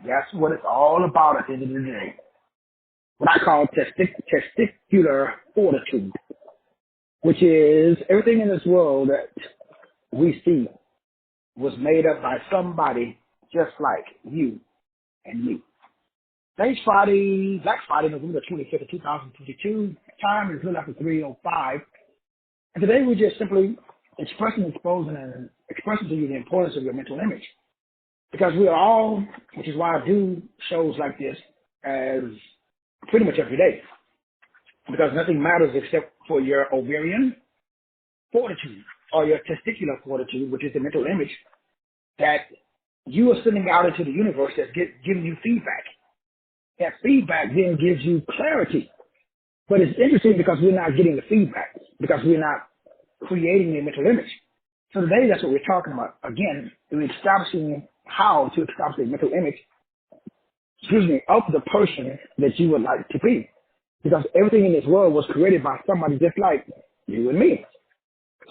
That's what it's all about at the end of the day. What I call testicular fortitude, which is everything in this world that we see was made up by somebody just like you and me. Today's Friday, Black Friday, November 25th of 2022. Time is a little after 3:05. And today we're just simply expressing to you the importance of your mental image. Because we are all, which is why I do shows like this as pretty much every day. Because nothing matters except for your ovarian fortitude or your testicular fortitude, which is the mental image that you are sending out into the universe that's giving you feedback. That feedback then gives you clarity. But it's interesting because we're not getting the feedback, because we're not creating a mental image. So today, that's what we're talking about. Again, we're establishing how to establish a mental image, of the person that you would like to be. Because everything in this world was created by somebody just like you and me.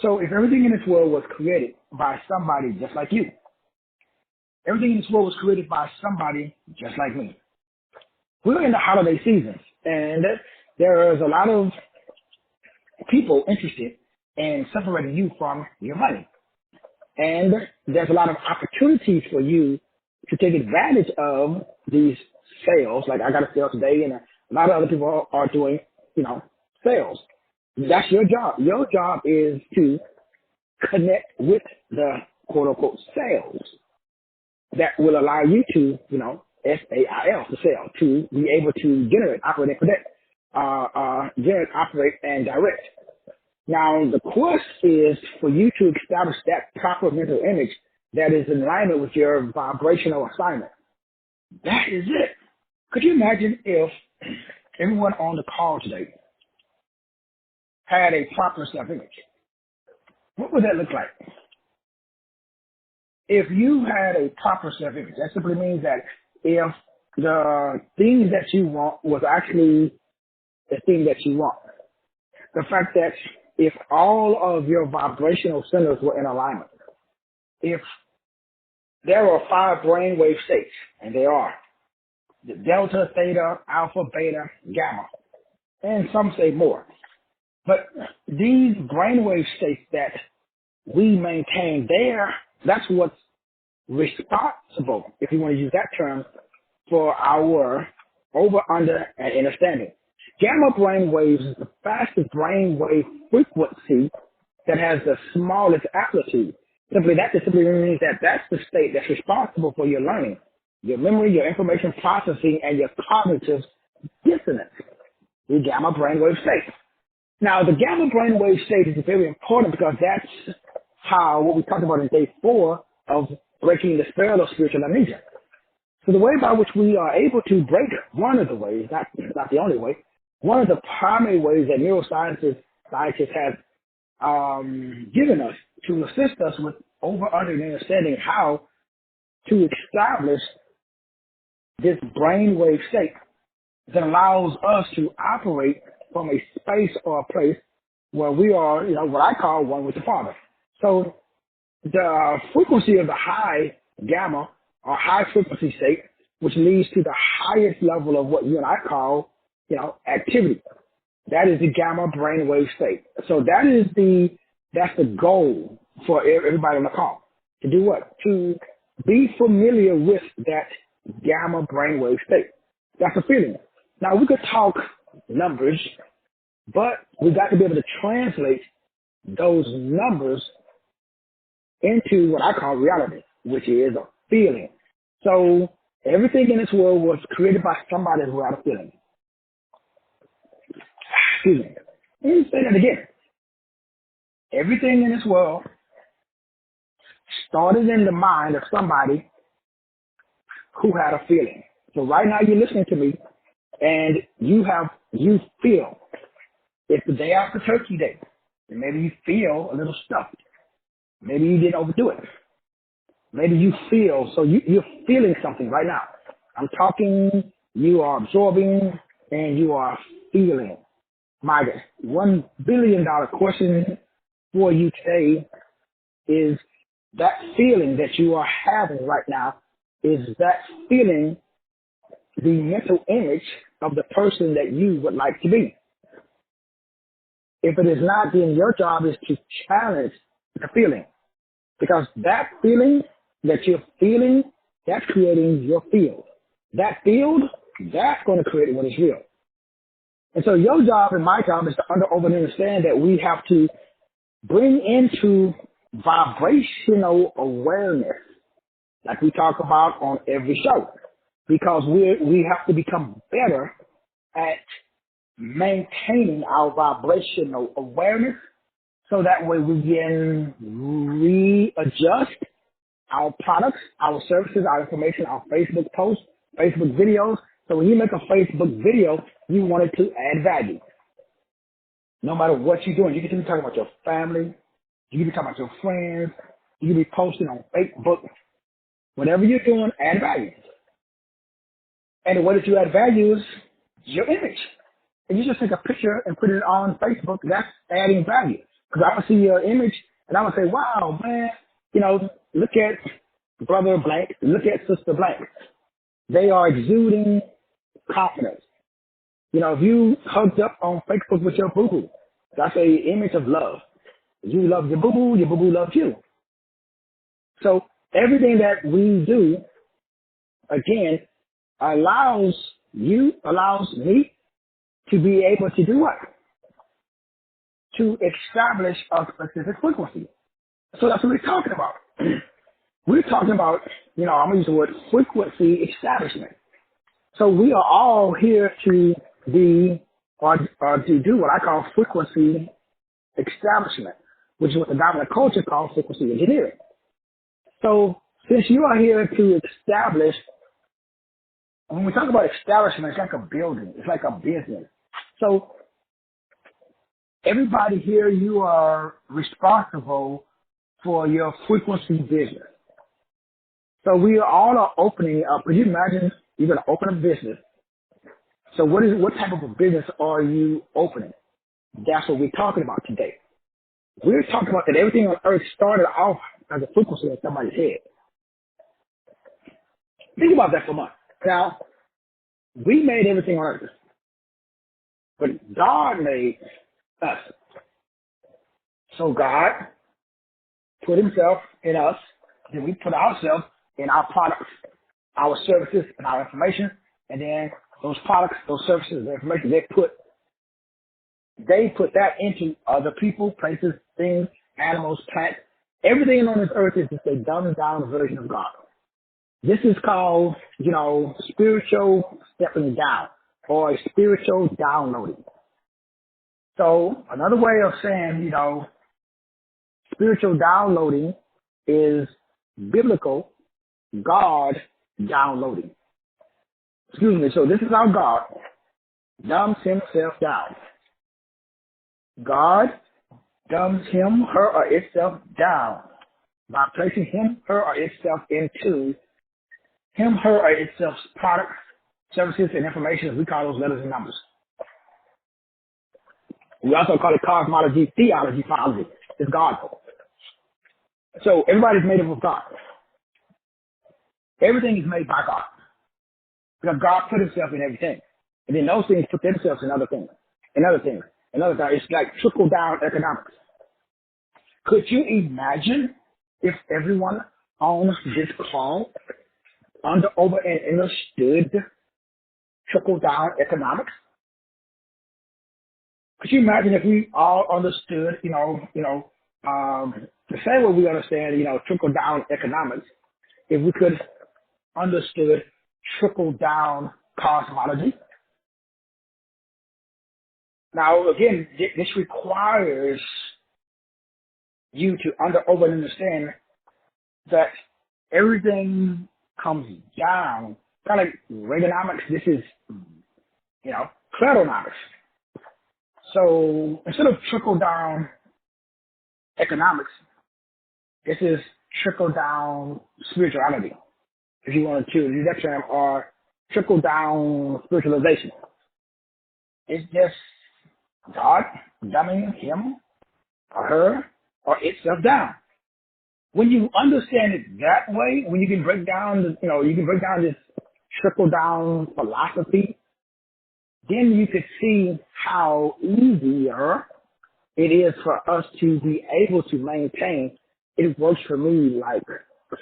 So if everything in this world was created by somebody just like you, everything in this world was created by somebody just like me. We're in the holiday season, and there is a lot of people interested in separating you from your money. And there's a lot of opportunities for you to take advantage of these sales. Like I got a sale today, and a lot of other people are doing, sales. That's your job. Your job is to connect with the quote-unquote sales that will allow you to, SAIL, to sell, to be able to generate, operate, and connect, operate, and direct. Now, the quest is for you to establish that proper mental image that is in alignment with your vibrational assignment. That is it. Could you imagine if everyone on the call today had a proper self-image? What would that look like? If you had a proper self-image, that simply means that if the things that you want was actually the thing that you want, the fact that if all of your vibrational centers were in alignment, if there are 5 brainwave states, and they are, the delta, theta, alpha, beta, gamma, and some say more. But these brainwave states that we maintain there, that's what's responsible, if you want to use that term, for our over, under, and understanding. Gamma brain waves is the fastest brain wave frequency that has the smallest amplitude. Simply means that that's the state that's responsible for your learning, your memory, your information processing, and your cognitive dissonance, the gamma brainwave state. Now, the gamma brainwave state is very important because that's what we talked about in day 4 of breaking the spell of spiritual amnesia. So the way by which we are able to break one of the ways, not the only way, one of the primary ways that neuroscientists have given us to assist us with understanding how to establish this brainwave state that allows us to operate from a space or a place where we are, what I call one with the Father. So the frequency of the high gamma or high frequency state, which leads to the highest level of what you and I call, activity. That is the gamma brainwave state. So that's the goal for everybody on the call. To do what? To be familiar with that gamma brainwave state. That's a feeling. Now we could talk numbers, but we got to be able to translate those numbers into what I call reality, which is a feeling. So everything in this world was created by somebody who had a feeling. Excuse me. Let me say that again. Everything in this world started in the mind of somebody who had a feeling. So right now you're listening to me and you feel. It's the day after Turkey Day. And maybe you feel a little stuffed. Maybe you didn't overdo it. Maybe you feel, so you're feeling something right now. I'm talking, you are absorbing, and you are feeling. My $1 billion question for you today is that feeling that you are having right now is that feeling the mental image of the person that you would like to be? If it is not, then your job is to challenge the feeling. Because that feeling that you're feeling, that's creating your field. That field, that's going to create what is real. And so your job and my job is to understand that we have to bring into vibrational awareness, like we talk about on every show, because we have to become better at maintaining our vibrational awareness so that way we can readjust our products, our services, our information, our Facebook posts, Facebook videos. So when you make a Facebook video, you want it to add value. No matter what you're doing, you can be talking about your family, you can be talking about your friends, you can be posting on Facebook. Whatever you're doing, add value. And the way that you add value is your image. If you just take a picture and put it on Facebook, that's adding value. Because I'm going to see your image and I'm going to say, wow, man, look at brother blank, look at sister blank. They are exuding confidence. If you hugged up on Facebook with your boo-boo, that's an image of love. You love your boo-boo loves you. So everything that we do, again, allows me to be able to do what? To establish a specific frequency. So that's what we're talking about. We're talking about, I'm going to use the word frequency establishment. So we are all here to be, or to do what I call frequency establishment, which is what the dominant culture calls frequency engineering. So since you are here to establish, when we talk about establishment, it's like a building. It's like a business. So everybody here, you are responsible for your frequency business. So we all are opening up. Could you imagine you're going to open a business? So what type of a business are you opening? That's what we're talking about today. We're talking about that everything on earth started off as a frequency in somebody's head. Think about that for a month. Now, we made everything on earth, but God made us. So God put himself in us, then we put ourselves in our products, our services, and our information, and then those products, those services, and information, they put that into other people, places, things, animals, plants. Everything on this earth is just a dumbed down version of God. This is called, spiritual stepping down or spiritual downloading. So another way of saying, spiritual downloading is biblical God downloading. Excuse me. So this is how God dumbs himself down. God dumbs him, her, or itself down by placing him, her, or itself into him, her, or itself's products, services, and information. We call those letters and numbers. We also call it cosmology, theology, philosophy. It's God. So everybody's made up of God. Everything is made by God. Because God put himself in everything. And then those things put themselves in other things. And other things. Another thing. It's like trickle down economics. Could you imagine if everyone on this call over and understood trickle down economics? Could you imagine if we all understood, the same way we understand, trickle down economics, if we could understood trickle down cosmology? Now, again, this requires you to over understand that everything comes down, kind of like Reaganomics. This is, Cladonomics. So instead of trickle down economics, this is trickle down spirituality, if you want to use that term, or trickle down spiritualization. It's just God dumbing him or her or itself down. When you understand it that way, when you can break down, you can break down this trickle down philosophy, then you could see how easier it is for us to be able to maintain. It works for me like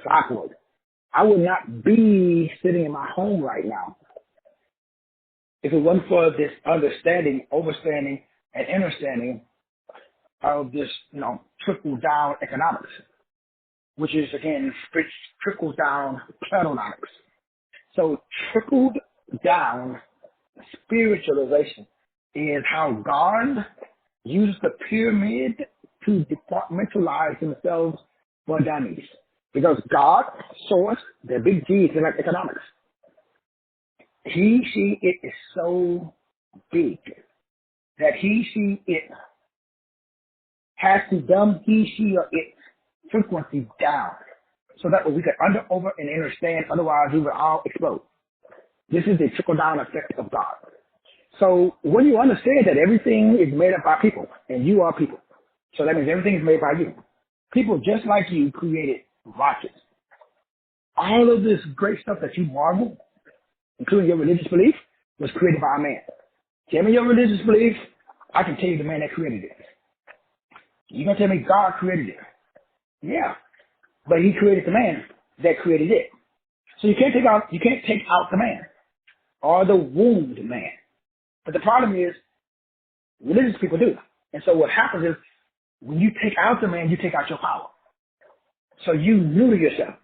clockwork. I would not be sitting in my home right now if it wasn't for this understanding, overstanding, and understanding of this, trickle down economics, which is again trickle down platonomics. So trickled down spiritualization is how God uses the pyramid to departmentalize themselves for dummies. Because God, source, the big G is like economics. It is so big that it has to dumb she, or its frequency down so that we can over, and understand. Otherwise, we will all explode. This is the trickle-down effect of God. So when you understand that everything is made up by people, and you are people, so that means everything is made by you. People just like you created rockets. All of this great stuff that you marvel, including your religious belief, was created by a man. Tell me your religious belief, I can tell you the man that created it. You're going to tell me God created it. Yeah, but he created the man that created it. So you can't take out the man or the wombed man. But the problem is, religious people do. And so what happens is, when you take out the man, you take out your power. So you neuter yourself.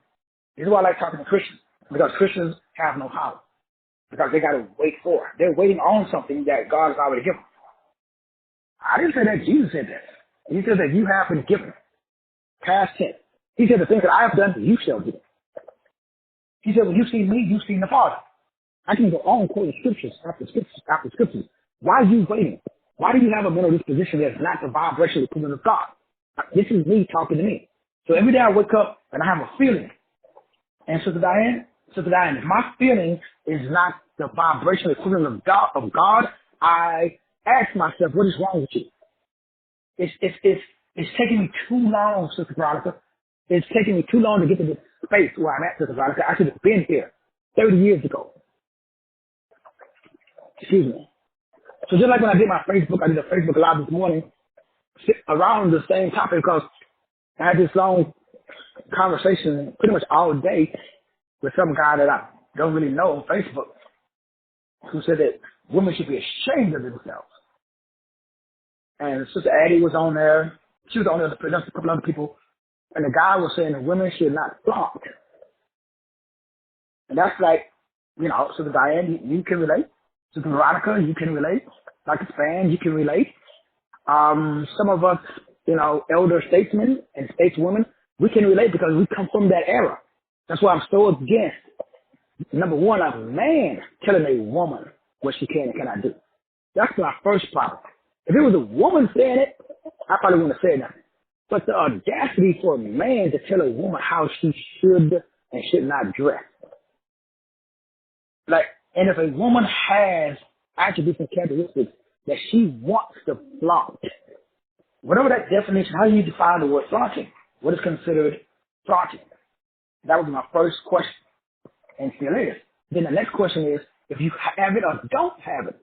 This is why I like talking to Christians, because Christians have no power. Because they got to wait for it. They're waiting on something that God has already given. I didn't say that. Jesus said that. He said that you have been given. Past tense. He said the things that I have done, you shall do. He said, when you've seen me, you've seen the Father. I can go on quoting scriptures after scriptures after scriptures. Why are you waiting? Why do you have a mental disposition that's not the vibrational equivalent of God? This is me talking to me. So every day I wake up and I have a feeling. And Sister Diane, if my feeling is not the vibrational equivalent of God, I ask myself, what is wrong with you? It's taking me too long, Sister Veronica. It's taking me too long to get to this space where I'm at, Sister Veronica. I should have been here 30 years ago. Excuse me. So just like when I did my Facebook, I did a Facebook Live this morning around the same topic, because I had this long conversation pretty much all day with some guy that I don't really know on Facebook, who said that women should be ashamed of themselves. And Sister Addie was on there. She was on there with a couple other people. And the guy was saying that women should not flaunt. And that's like, Sister Diane, you can relate. Sister Veronica, you can relate. Dr. Span, you can relate. Some of us, elder statesmen and stateswomen, we can relate because we come from that era. That's why I'm so against, number one, a man telling a woman what she can and cannot do. That's my first problem. If it was a woman saying it, I probably wouldn't have said nothing. But the audacity for a man to tell a woman how she should and should not dress. And if a woman has attributes and characteristics that she wants to flaunt, whatever that definition, how do you define the word flaunting? What is considered flaunting? That was my first question, and still is. Then the next question is, if you have it or don't have it,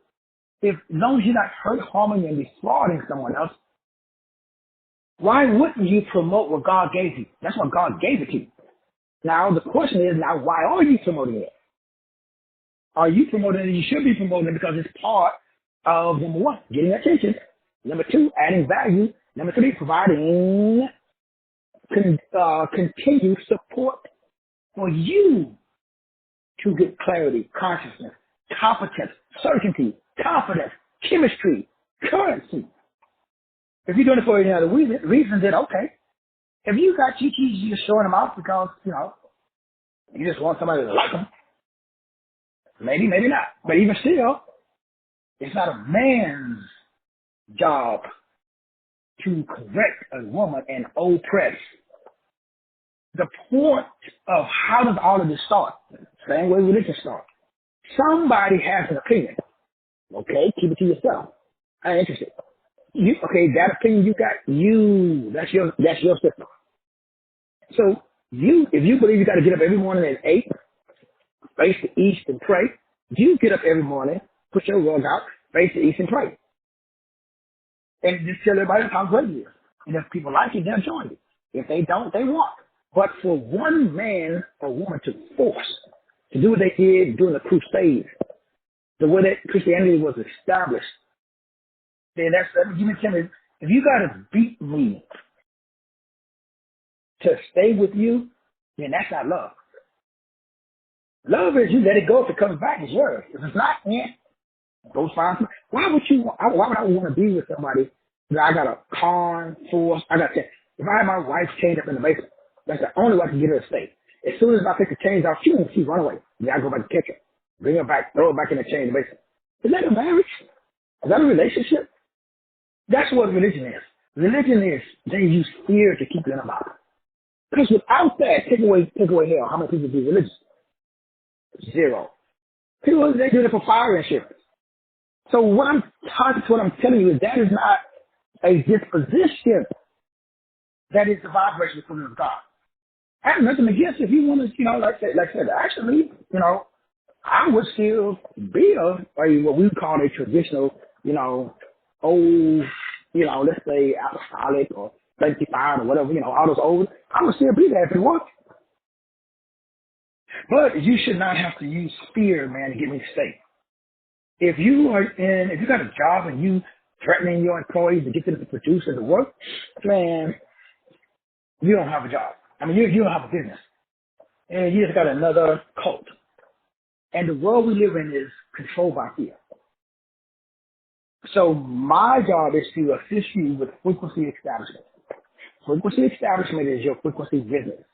as long as you're not hurt, harming, and defrauding someone else, why wouldn't you promote what God gave you? That's what God gave it to you. Now, the question is, why are you promoting it? Are you promoting it? You should be promoting it because it's part of, number one, getting attention. Number two, adding value. Number three, providing continued support for you to get clarity, consciousness, competence, certainty, confidence, chemistry, currency. If you're doing it for any other reason, then okay. If you got you're just showing them out because, you just want somebody to like them. Maybe, maybe not. But even still, it's not a man's job to correct a woman and oppress. The point of how does all of this start? Same way religion starts. Somebody has an opinion. Okay, keep it to yourself. I ain't interested. That opinion you got, that's your system. So if you believe you got to get up every morning at 8, face the east and pray, you get up every morning, put your rug out, face the east and pray. And just tell everybody how great it is. And if people like it, they'll join you. If they don't, they won't. But for one man or woman to force to do what they did during the Crusades, the way that Christianity was established, then you can tell me, if you got to beat me to stay with you, then that's not love. Love is you let it go. If it comes back, it's yours. If it's not, go find somebody. Why would I want to be with somebody that I got a car, force? I got to, if I had my wife chained up in the basement, that's the only way I can get her to stay. As soon as I take the chains off, she run away. Then I go back and catch her, bring her back, throw her back in the chain in the basement. Is that a marriage? Is that a relationship? That's what religion is. Religion is they use fear to keep you in a box. Because without that, take away hell. How many people be religious? Zero. People, they do it for fire insurance. So what I'm telling you is that is not a disposition. That is the vibration of God. I have nothing against if you want to, like I said, actually, I would still be what we call a traditional, old, let's say apostolic or sanctified or whatever, all those old. I would still be there if you want. But you should not have to use fear, man, to get me to stay. If you got a job and you threatening your employees to get them to produce and to work, man, you don't have a job. I mean, you don't have a business. And you just got another cult. And the world we live in is controlled by fear. So my job is to assist you with frequency establishment. Frequency establishment is your frequency business.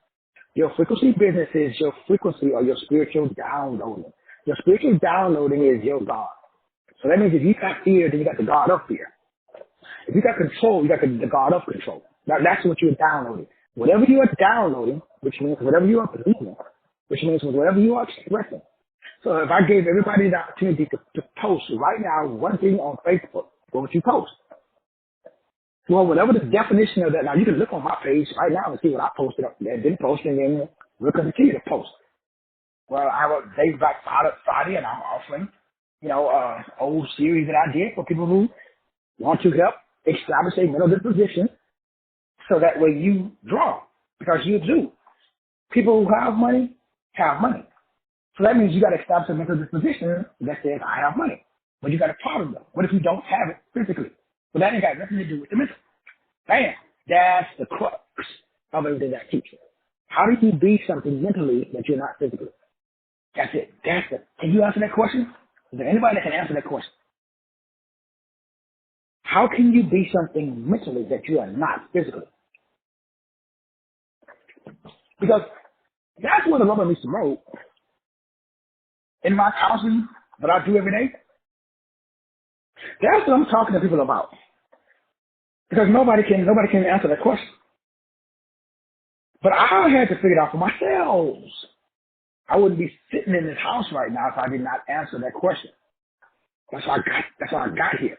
Your frequency business is your frequency or your spiritual downloading. Your spiritual downloading is your God. So that means if you got fear, then you got the God of fear. If you got control, you got the God of control. Now that's what you're downloading. Whatever you are downloading, which means whatever you are believing, which means whatever you are expressing. So if I gave everybody the opportunity to post right now one thing on Facebook, what would you post? Well, whatever the definition of that, now you can look on my page right now and see what I posted up there. Didn't post, and then we'll continue to post. Well, I have a Days Back Friday, and I'm offering, old series that I did for people who want to help establish a mental disposition so that way you draw, because you do. People who have money have money. So that means you got to establish a mental disposition that says, I have money. But you got a problem, though. What if you don't have it physically? Well, that ain't got nothing to do with the mental. Bam. That's the crux of everything that teaches. How do you be something mentally that you're not physically? That's it. That's it. Can you answer that question? Is there anybody that can answer that question? How can you be something mentally that you are not physically? Because that's where the rubber meets the road. In my counseling that I do every day, that's what I'm talking to people about. Because nobody can answer that question. But I had to figure it out for myself. I wouldn't be sitting in this house right now if I did not answer that question. That's how I got here.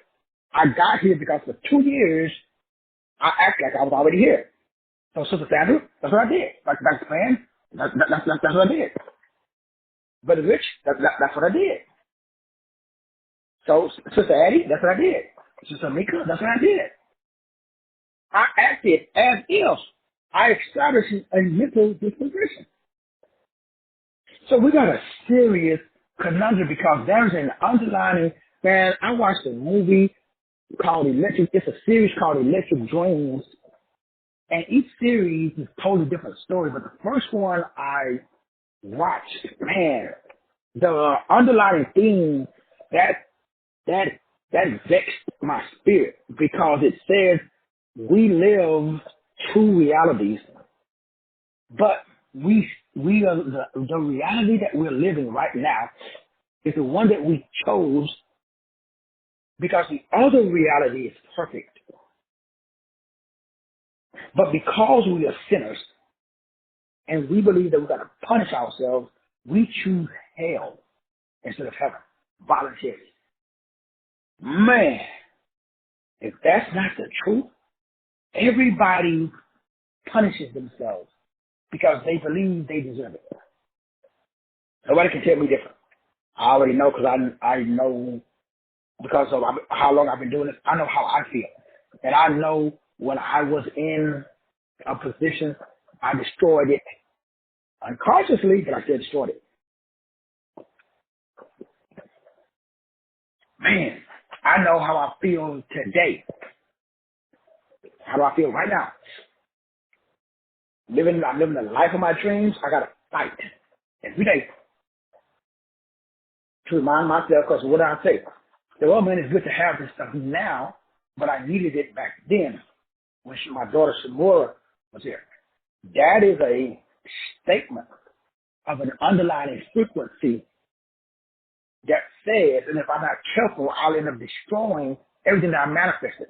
I got here because for 2 years, I acted like I was already here. So Sister Sandra, that's what I did. Like back then, that's what I did. Brother Rich, that's what I did. So Sister Addie, that's what I did. Sister Mika, that's what I did. I acted as if I established a mental disposition. So we got a serious conundrum because there's an underlying, man, I watched a movie called it's a series called Electric Dreams. And each series is a totally different story. But the first one I watched, man, the underlying theme that vexed my spirit because it says we live true realities, but we are the reality that we're living right now is the one that we chose because the other reality is perfect. But because we are sinners and we believe that we've got to punish ourselves, we choose hell instead of heaven voluntarily. Man, if that's not the truth, everybody punishes themselves because they believe they deserve it. Nobody can tell me different. I already know because I know because of how long I've been doing this. I know how I feel. And I know when I was in a position, I destroyed it unconsciously, but I still destroyed it. Man, I know how I feel today. How do I feel right now? I'm living the life of my dreams. I gotta fight every day to remind myself, because what do I say? Well, man, it's good to have this stuff now, but I needed it back then when my daughter Samora was here. That is a statement of an underlying frequency that says, and if I'm not careful, I'll end up destroying everything that I manifested.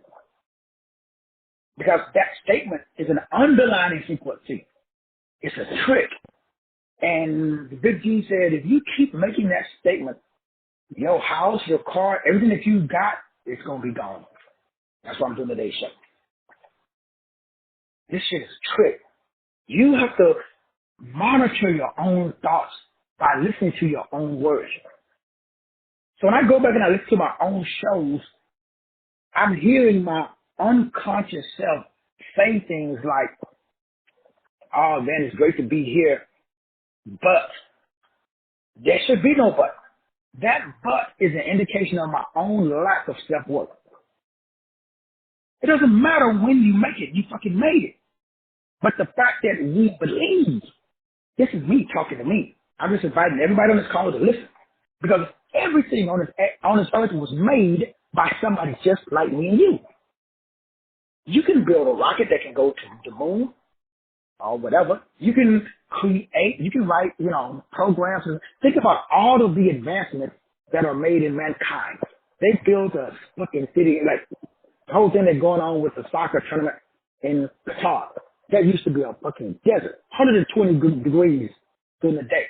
Because that statement is an underlying frequency. It's a trick. And the Big G said, if you keep making that statement, your house, your car, everything that you got, it's going to be gone. That's why I'm doing today's show. This shit is a trick. You have to monitor your own thoughts by listening to your own words. So when I go back and I listen to my own shows, I'm hearing my unconscious self say things like, oh man, it's great to be here, but there should be no but. That but is an indication of my own lack of self-worth. It doesn't matter when you make it, you fucking made it. But the fact that we believe, this is me talking to me. I'm just inviting everybody on this call to listen. Because everything on this earth was made by somebody just like me and you. You can build a rocket that can go to the moon or whatever. You can create, you can write, programs. And think about all of the advancements that are made in mankind. They built a fucking city, like the whole thing that's going on with the soccer tournament in Qatar. That used to be a fucking desert, 120 degrees during the day.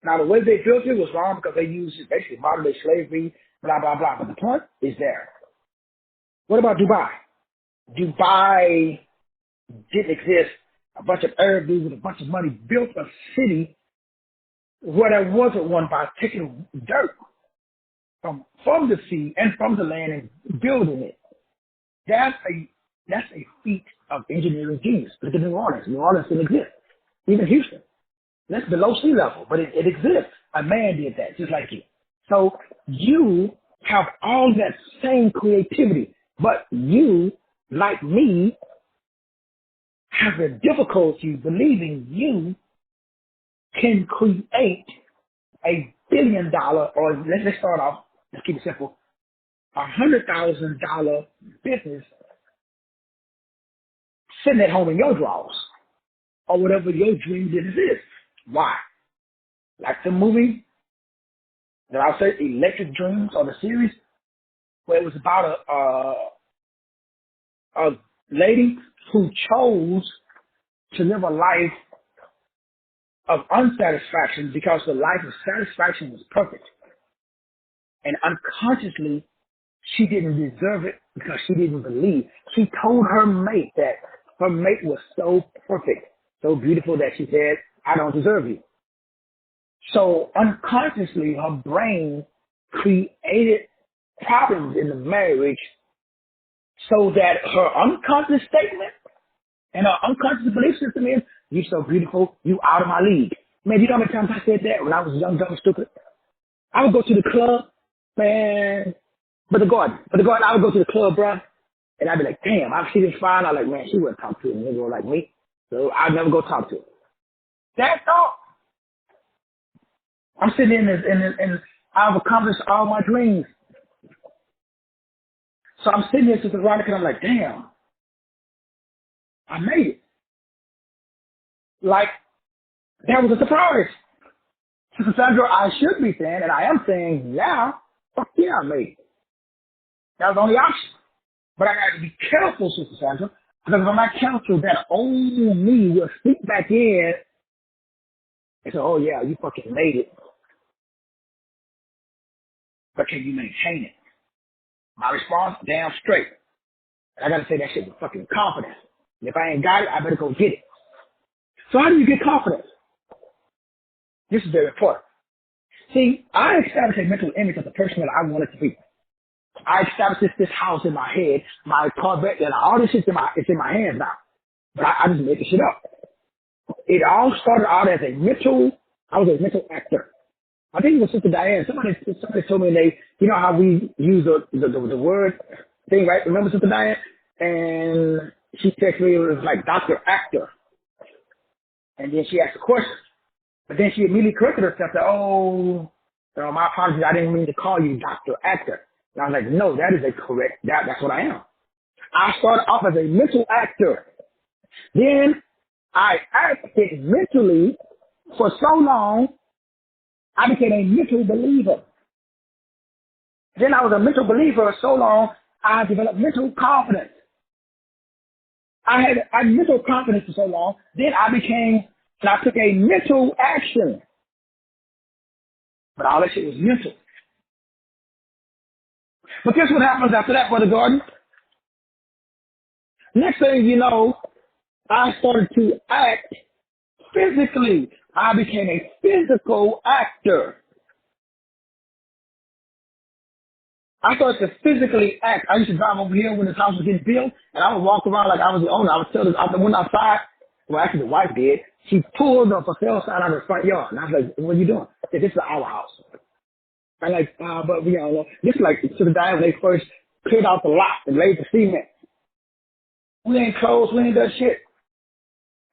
Now, the way they built it was wrong because they used basically modern day slavery, blah, blah, blah. But the point is there. What about Dubai? Dubai didn't exist. A bunch of Arab dudes with a bunch of money built a city where there wasn't one by taking dirt from the sea and from the land and building it. That's a feat of engineering genius. Look at New Orleans. New Orleans didn't exist. Even Houston. That's below sea level, but it exists. A man did that, just like you. So you have all that same creativity, but you, like me, have a difficulty believing you can create $1 billion, or let's start off, let's keep it simple, $100,000 business sitting at home in your drawers, or whatever your dream business is. Why? Like the movie that I'll say, Electric Dreams, or the series, where it was about a lady who chose to live a life of unsatisfaction because the life of satisfaction was perfect. And unconsciously, she didn't deserve it because she didn't believe. She told her mate that her mate was so perfect, so beautiful that she said, I don't deserve you. So unconsciously, her brain created problems in the marriage so that her unconscious statement and her unconscious belief system is, you're so beautiful, you out of my league. Man, you know how many times I said that when I was young, dumb, and stupid? I would go to the club, man, but the garden, I would go to the club, bruh, and I'd be like, damn, I see this fine. I'm like, man, she wouldn't talk to a nigga like me, so I'd never go talk to her. That thought. I'm sitting in this, and I've accomplished all my dreams. So I'm sitting there, Sister Veronica, and I'm like, damn, I made it. Like, that was a surprise. Sister Sandra, I should be saying, and I am saying, yeah, fuck yeah, I made it. That was the only option. But I got to be careful, Sister Sandra, because if I'm not careful, that old me will sneak back in and say, oh yeah, you fucking made it. But can you maintain it? My response, damn straight. And I got to say that shit with fucking confidence. And if I ain't got it, I better go get it. So how do you get confidence? This is very important. See, I established a mental image of the person that I wanted to be. I established this house in my head, my Corvette, and all this shit's it's in my hands now. But I just made this shit up. It all started out as I was a mental actor. I think it was Sister Diane. Somebody told me you know how we use the word thing, right? Remember Sister Diane? And she texted me, it was like Dr. Actor. And then she asked a question. But then she immediately corrected herself, said, oh, my apologies, I didn't mean to call you Dr. Actor. And I was like, no, that is that's what I am. I started off as a mental actor. Then I acted mentally for so long, I became a mental believer. Then I was a mental believer so long, I developed mental confidence. I had mental confidence for so long, then I took a mental action. But all that shit was mental. But guess what happens after that, Brother Gordon? Next thing you know, I started to act physically. I became a physical actor. I started to physically act. I used to drive over here when this house was getting built, and I would walk around like I was the owner. I would tell out the window outside. Well, actually, the wife did. She pulled the for sale sign out of the front yard, and I was like, "What are you doing?" I said, "This is our house." I'm like, "But we all know this is like to the guy when they first cleared out the lot and laid the cement. We ain't closed. We ain't done shit.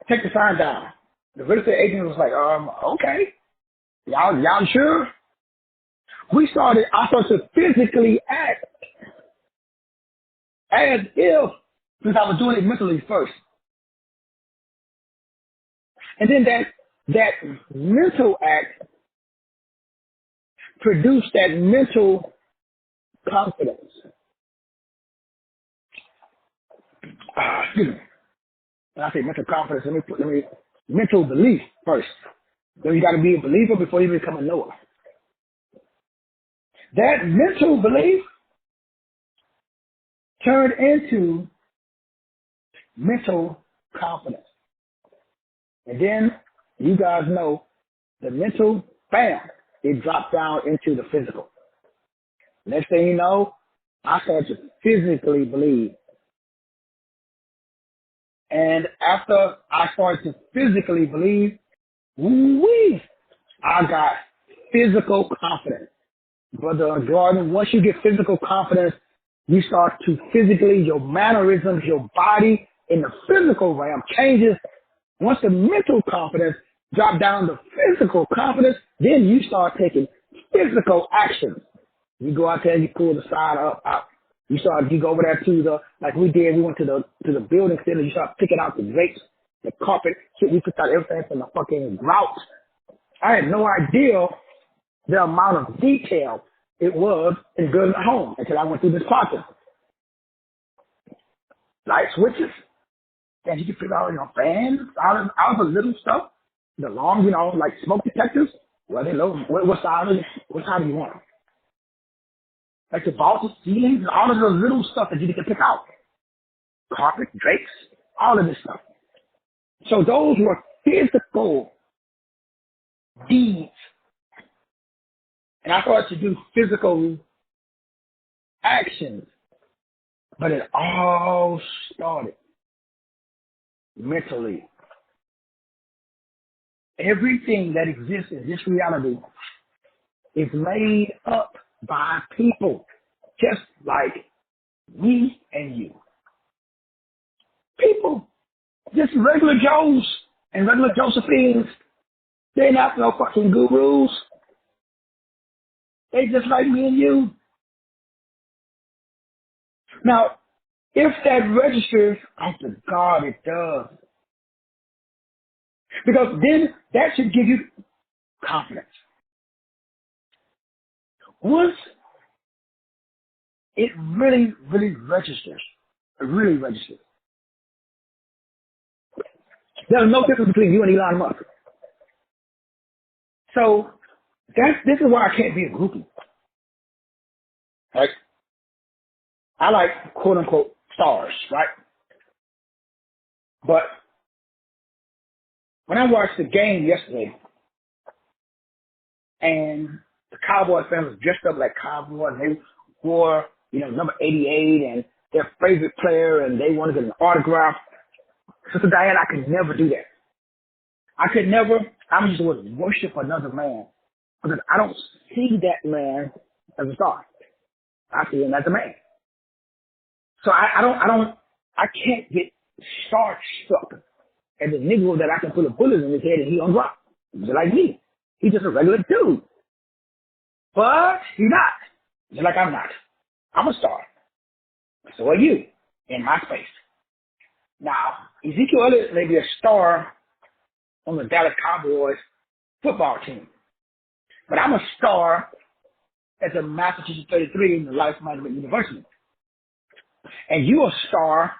Take the sign down." The real estate agent was like, "Okay, y'all sure?" I started to physically act as if, because I was doing it mentally first. And then that mental act produced that mental confidence. Excuse me. When I say mental confidence, let me mental belief first. So you got to be a believer before you become a knower. That mental belief turned into mental confidence. And then you guys know the mental, bam, it dropped down into the physical. Next thing you know, I started to physically believe. And after I started to physically believe, I got physical confidence. Brother Jordan, once you get physical confidence, you start to physically, your mannerisms, your body in the physical realm changes. Once the mental confidence drop down to physical confidence, then you start taking physical actions. You go out there and you pull the side up. You go over there to like we did, we went to the building center, you start picking out the drapes, the carpet, shit, we picked out everything from the fucking grout. I had no idea the amount of detail it was in building a home until I went through this process. Light switches, and you can figure out, fans, out of the little stuff, the alarms, like smoke detectors. Well, they know what side do you want them? Like the vaulted ceilings, all of the little stuff that you can pick out. Carpet, drapes, all of this stuff. So those were physical deeds. And I started to do physical actions. But it all started mentally. Everything that exists in this reality is made up by people, just like me and you. People, just regular Joes and regular Josephines. They're not no fucking gurus. They just like me and you. Now, if that registers, oh to God, it does. Because then that should give you confidence. Once it really, really registers, there's no difference between you and Elon Musk. So this is why I can't be a groupie. Right? I like quote unquote stars, right? But When I watched the game yesterday, and the Cowboys fans was dressed up like Cowboys, and they wore, number 88 and their favorite player, and they wanted to get an autograph. Sister Diane, I could never do that. I could never, I just would worship another man because I don't see that man as a star. I see him as a man. So I can't get star-struck as a Negro that I can put a bullet in his head and he unrock. Just like me. He's just a regular dude. But he's not. Just like I'm not. I'm a star. So are you in my space. Now, Ezekiel Elliott may be a star on the Dallas Cowboys football team. But I'm a star at the Massachusetts 33 in the Life Management University. And you're a star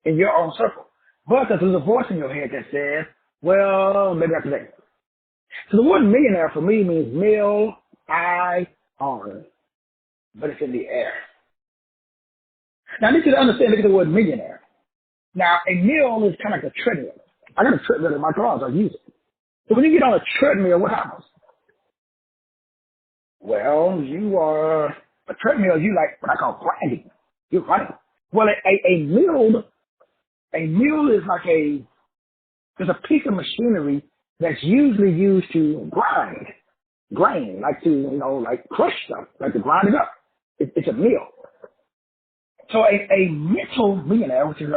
in your own circle. But there's a voice in your head that says, well, maybe not today. So the word millionaire for me means Mill-Eye-On-Aire. But it's in the air. Now I need you to understand, look at the word millionaire. Now, a mill is kind of like a treadmill. I got a treadmill in my garage. I use it. So when you get on a treadmill, what happens? Well, you are a treadmill. You like what I call grinding. You're running. Well, a mill is like there's a piece of machinery that's usually used to grain, like to, like crush stuff, like to grind it up. It's a mill. So a mental millionaire, which is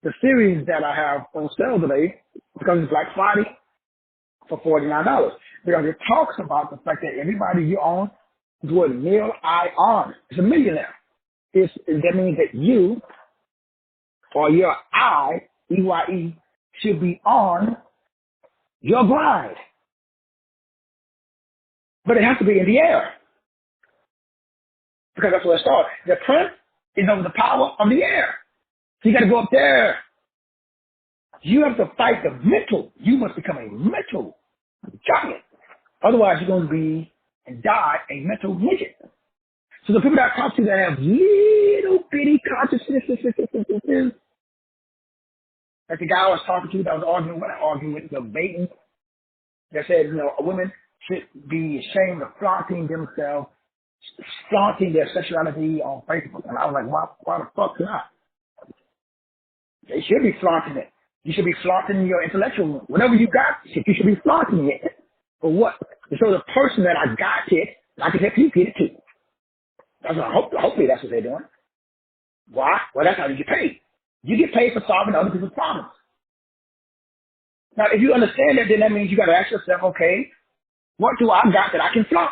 the series that I have on sale today, because it's Black Friday for $49, because it talks about the fact that everybody you own is what Mill-Eye-On. It's a millionaire. That means that you or your eye, EYE, should be on your grind. But it has to be in the air. Because that's where it starts. The prince is over the power of the air. So you got to go up there. You have to fight the mental. You must become a mental giant. Otherwise, you're going to be and die a mental midget. So the people that I talk to that have little bitty consciousnesses, like the guy I was talking to that was arguing with, debating, that said, women should be ashamed of flaunting themselves, flaunting their sexuality on Facebook. And I was like, why the fuck not? They should be flaunting it. You should be flaunting your intellectual, whatever you got, you should be flaunting it. For what? To show the person that I got it, I can help you get it too. That's what hopefully that's what they're doing. Why? Well, that's how you get paid. You get paid for solving other people's problems. Now, if you understand that, then that means you got to ask yourself, okay, what do I got that I can flaunt?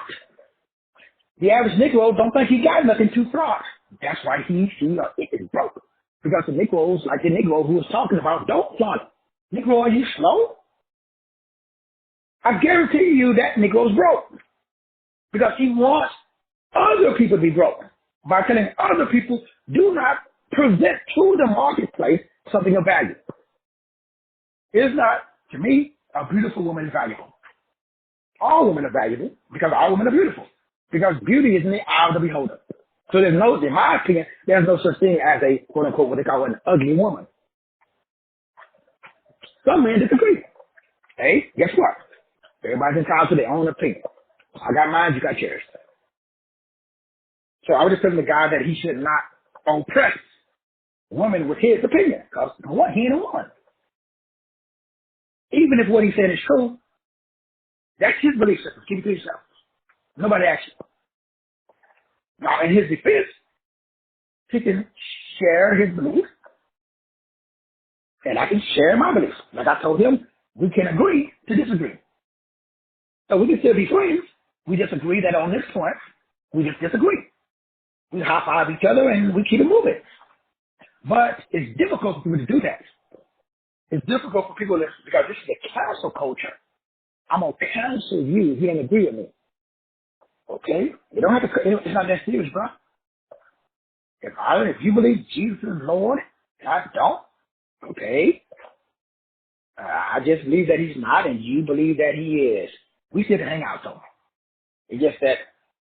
The average Negro don't think he got nothing to flaunt. That's why he, she, or it is broke. Because the Negroes, like the Negro who was talking about, don't flaunt it. Negro, are you slow? I guarantee you that Negro's broke. Because he wants other people to be broke. By telling other people, do not present to the marketplace something of value. It is not, to me, a beautiful woman is valuable. All women are valuable because all women are beautiful. Because beauty is in the eye of the beholder. So there's no, in my opinion, there's no such thing as a, quote unquote, what they call an ugly woman. Some men disagree. Hey, guess what? Everybody's entitled to their own opinion. I got mine, you got yours. So I was just telling the guy that he should not oppress women with his opinion. Because what? He ain't a woman. Even if what he said is true, that's his belief system. Keep it to yourself. Nobody asks you. Now, in his defense, he can share his beliefs, and I can share my beliefs. Like I told him, we can agree to disagree. So we can still be friends. We just agree that on this point, we just disagree. We high-five each other, and we keep it moving. But it's difficult for people to do that. It's difficult for people because this is a cancel culture. I'm going to cancel you if you don't agree with me. Okay? You don't have to, it's not that serious, bro. If you believe Jesus is Lord, and I don't, okay. I just believe that he's not, and you believe that he is. We still can hang out, though. It's just that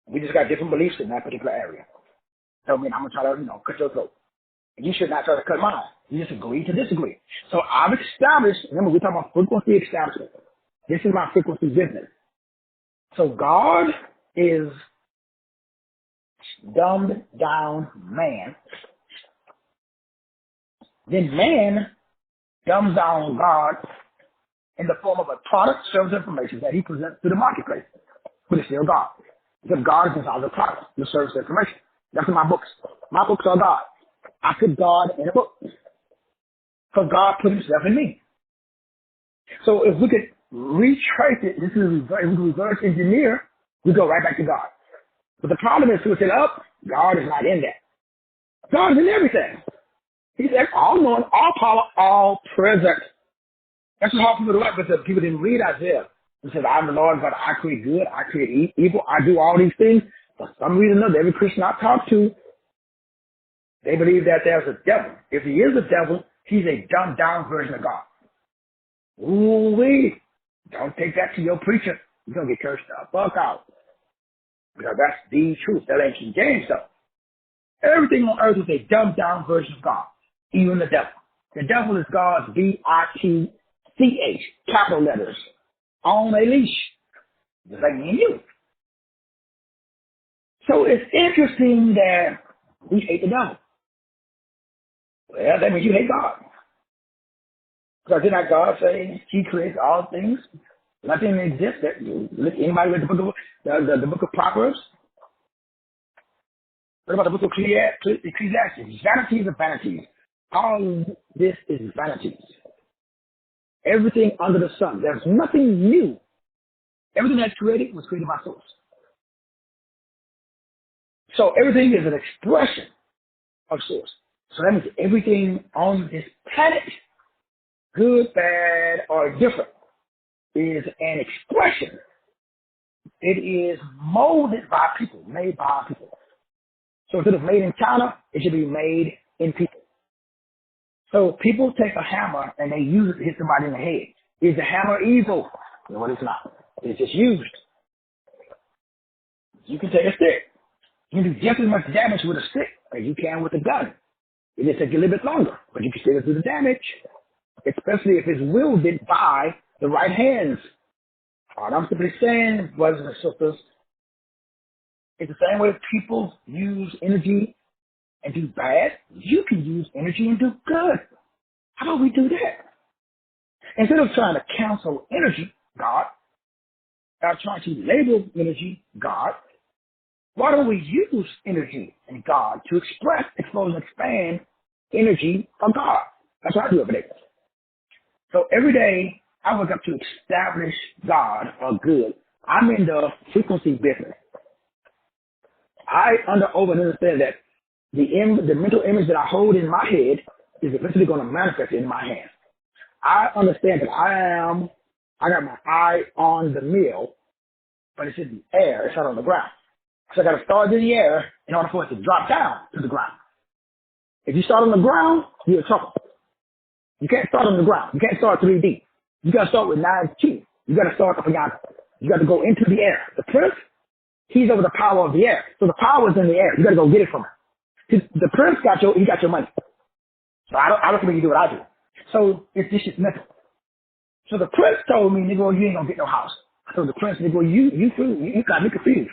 we just got different beliefs in that particular area. So, I mean, I'm going to try to, cut your throat. And you should not try to cut mine. We just agree to disagree. So I've established, remember we're talking about frequency establishment. This is my frequency business. So God is dumbed down man. Then man dumbs down God in the form of a product, service, information that he presents to the marketplace. But it's still God. Because God is inside the product, the service, information. That's in my books. My books are God. I put God in a book. Because God put himself in me. So if we could retrace it, this is reverse engineer, we go right back to God. But the problem is switching up, God is not in that. God is in everything. He's all knowing, all power, all present. That's what hard people to write, because people didn't read Isaiah. It says, I'm the Lord, but I create good, I create evil, I do all these things. For some reason or another, every Christian I talk to, they believe that there's a devil. If he is a devil, he's a dumbed down version of God. Ooh-wee. Don't take that to your preacher. You're going to get cursed the fuck out. Because that's the truth. That ain't King James stuff. Everything on earth is a dumbed down version of God. Even the devil. The devil is God's B-I-T-C-H, capital letters, on a leash. Just like me and you. So it's interesting that we hate the devil. Well, that means you hate God. Because did not God say he creates all things? Nothing exists. That anybody read the book of Proverbs? What about the book of Ecclesiastes? Vanities of vanities. All this is vanities. Everything under the sun. There's nothing new. Everything that's created was created by source. So everything is an expression of source. So that means everything on this planet, good, bad, or different, is an expression. It is molded by people, made by people. So instead of made in China, it should be made in people. So people take a hammer and they use it to hit somebody in the head. Is the hammer evil? No, it's not. It's just used. You can take a stick. You can do just as much damage with a stick as you can with a gun. It just takes a little bit longer, but you can still do the damage, especially if it's wielded by the right hands. All I'm simply saying, brothers and sisters, it's the same way people use energy and do bad. You can use energy and do good. How about we do that? Instead of trying to cancel energy, God, or trying to label energy, God, why don't we use energy and God to express, expose, and expand energy of God? That's what I do every day. So every day, I wake up to establish God for good. I'm in the frequency business. I understand that the mental image that I hold in my head is eventually going to manifest in my hand. I understand that I got my eye on the mill, but it's in the air, it's not on the ground. So I got to start in the air in order for it to drop down to the ground. If you start on the ground, you're in trouble. You can't start on the ground. You can't start 3D. You got to start with 9-2. You got to start up again. You got to go into the air. The prince, he's over the power of the air. So the power is in the air. You got to go get it from him. The prince he got your money. So I don't think you do what I do. So it's this is mental. So the prince told me, Negro, you ain't gonna get no house. I told the prince, Negro, you got me confused.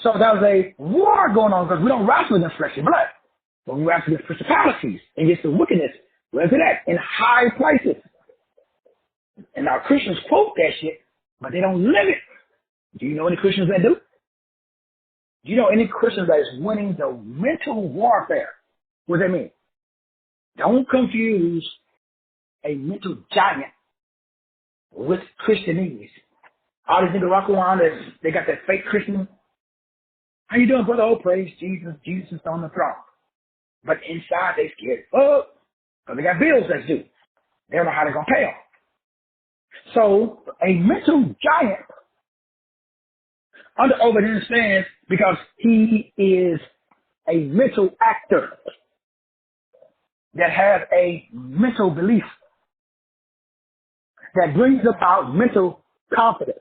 So there was a war going on because we don't wrestle against flesh and blood. But we wrestle against principalities and against the wickedness. Where's it at? In high places. And our Christians quote that shit, but they don't live it. Do you know any Christians that do? Do you know any Christians that is winning the mental warfare? What does that mean? Don't confuse a mental giant with Christianese. All these niggas rock around, they got that fake Christian. How you doing, brother? Oh, praise Jesus. Jesus is on the throne. But inside, they scared. Oh, because they got bills that's due. They don't know how they're going to pay them. So a mental giant understands because he is a mental actor that has a mental belief that brings about mental confidence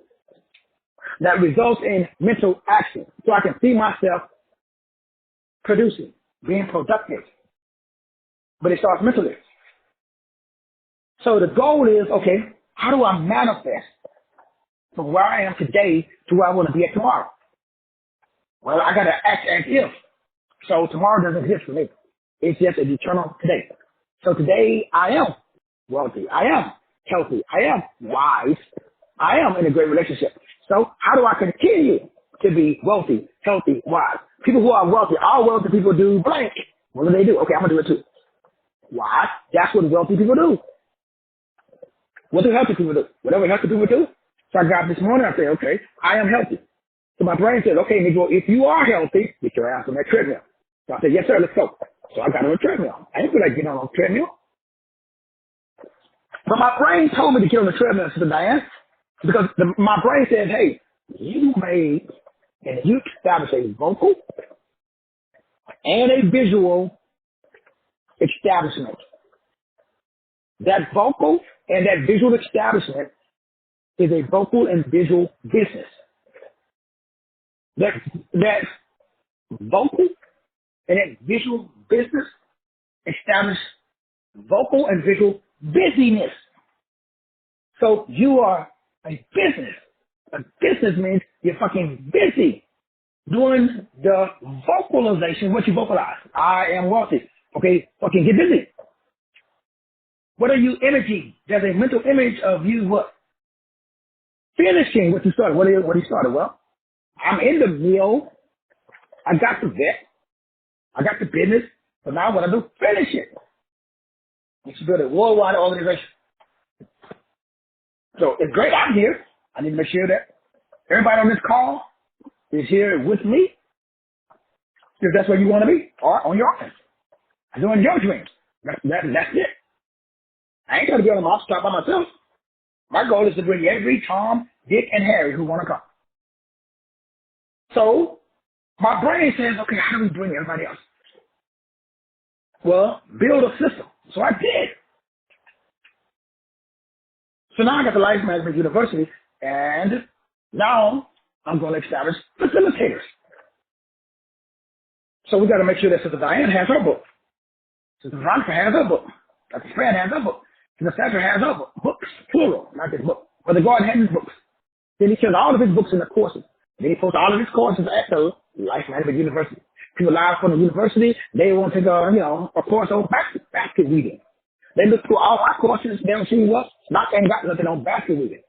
that results in mental action. So I can see myself producing. being productive. But it starts mentally. So the goal is, okay, how do I manifest from where I am today to where I want to be at tomorrow? Well, I got to act as if. So tomorrow doesn't exist for me. It's just an eternal today. So today I am wealthy. I am healthy. I am wise. I am in a great relationship. So how do I continue to be wealthy, healthy, wise? People who are wealthy, all wealthy people do blank. What do they do? Okay, I'm going to do it too. Why? That's what wealthy people do. What do healthy people do? Whatever healthy people do. So I got up this morning, I said, okay, I am healthy. So my brain said, okay, Negro, if you are healthy, get your ass on that treadmill. So I said, yes, sir, let's go. So I got on a treadmill. I didn't feel like getting on a treadmill. But my brain told me to get on the treadmill, Sister Diane, because my brain said, hey, you made and you established a vocal and a visual establishment. That vocal and that visual establishment is a vocal and visual business. That vocal and that visual business establish vocal and visual busyness. So you are a business. A business means you're fucking busy doing the vocalization, what you vocalize. I am wealthy. Okay, fucking get busy. What are you imaging? There's a mental image of you what? Finishing what you started. What you started? Well, I'm in the mill. I got the vet. I got the business. So now what I do? Finish it. You should build a worldwide organization. So it's great. I'm here. I need to make sure that everybody on this call is here with me. If that's where you want to be, or on your own. Doing your dreams. That's it. I ain't going to be on the mountaintop by myself. My goal is to bring every Tom, Dick, and Harry who want to come. So my brain says, okay, how do we bring everybody else? Well, build a system. So I did. So now I got the Life Management University, and now I'm going to establish facilitators. So we got to make sure that Sister Diane has her book. Sister Veronica has her book. Dr. Fran has her book. Sister Sandra has her book. Books, plural, not this book. But the God has his books. Then he turns all of his books into courses. Then he posts all of his courses at the Life Management University. People live from the university, they want to take a course on basket weaving. They look through all our courses, they don't see what, not ain't got nothing on basket weaving.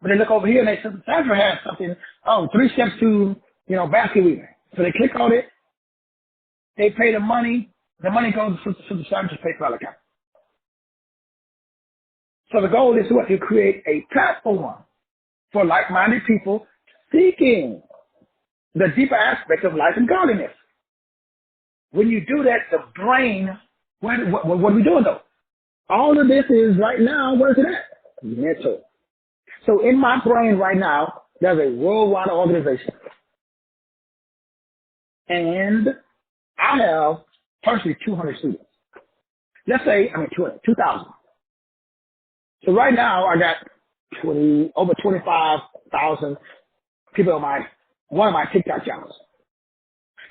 But they look over here and they say, Sandra has something, 3 steps to, basket weaving. So they click on it, they pay the money goes to the Sandra's PayPal account. So the goal is what? To create a platform for like-minded people seeking the deeper aspect of life and godliness. When you do that, the brain, what are we doing though? All of this is right now, where is it at? Mental. So in my brain right now, there's a worldwide organization. And I have personally 200 students. Let's say, 2,000. So right now I got over 25,000 people on one of my TikTok channels.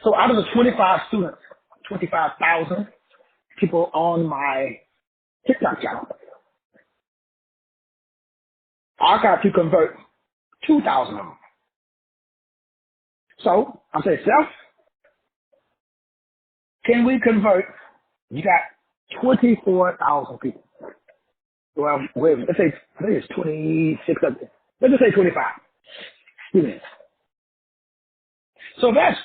So out of the 25,000 people on my TikTok channel, I got to convert 2,000 of them. So I'm saying, self, can we convert? You got 24,000 people. Well, wait, let's say, I think it's 26, let's just say 25 students. So that's